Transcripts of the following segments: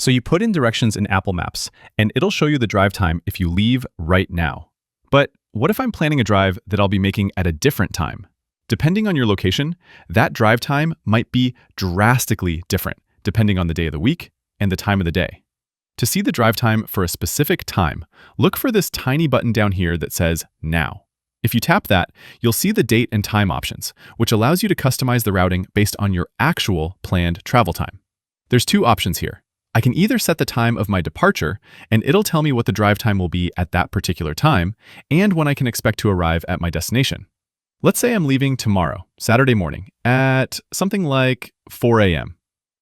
So you put in directions in Apple Maps, and it'll show you the drive time if you leave right now. But what if I'm planning a drive that I'll be making at a different time? Depending on your location, that drive time might be drastically different, depending on the day of the week and the time of the day. To see the drive time for a specific time, look for this tiny button down here that says Now. If you tap that, you'll see the date and time options, which allows you to customize the routing based on your actual planned travel time. There's two options here. I can either set the time of my departure, and it'll tell me what the drive time will be at that particular time, and when I can expect to arrive at my destination. Let's say I'm leaving tomorrow, Saturday morning, at something like 4 a.m.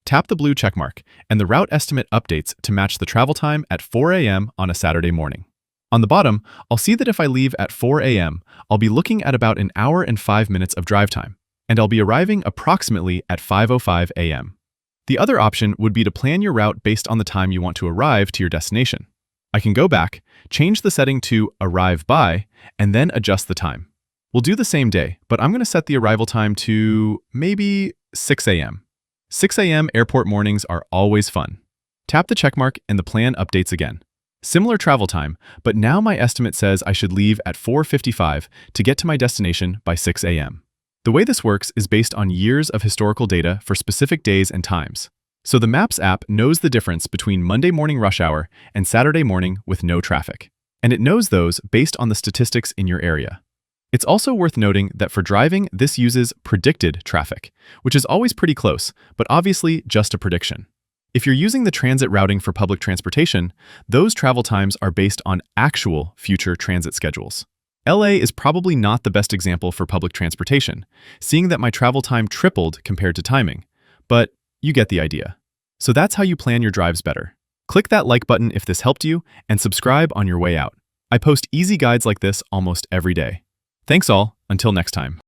Tap the blue checkmark, and the route estimate updates to match the travel time at 4 a.m. on a Saturday morning. On the bottom, I'll see that if I leave at 4 a.m., I'll be looking at about an hour and 5 minutes of drive time, and I'll be arriving approximately at 5:05 a.m. The other option would be to plan your route based on the time you want to arrive to your destination. I can go back, change the setting to Arrive By, and then adjust the time. We'll do the same day, but I'm going to set the arrival time to maybe 6 a.m. 6 a.m. airport mornings are always fun. Tap the checkmark and the plan updates again. Similar travel time, but now my estimate says I should leave at 4:55 to get to my destination by 6 a.m. The way this works is based on years of historical data for specific days and times. So the Maps app knows the difference between Monday morning rush hour and Saturday morning with no traffic. And it knows those based on the statistics in your area. It's also worth noting that for driving, this uses predicted traffic, which is always pretty close, but obviously just a prediction. If you're using the transit routing for public transportation, those travel times are based on actual future transit schedules. LA is probably not the best example for public transportation, seeing that my travel time tripled compared to timing, but you get the idea. So that's how you plan your drives better. Click that like button if this helped you, and subscribe on your way out. I post easy guides like this almost every day. Thanks all, until next time.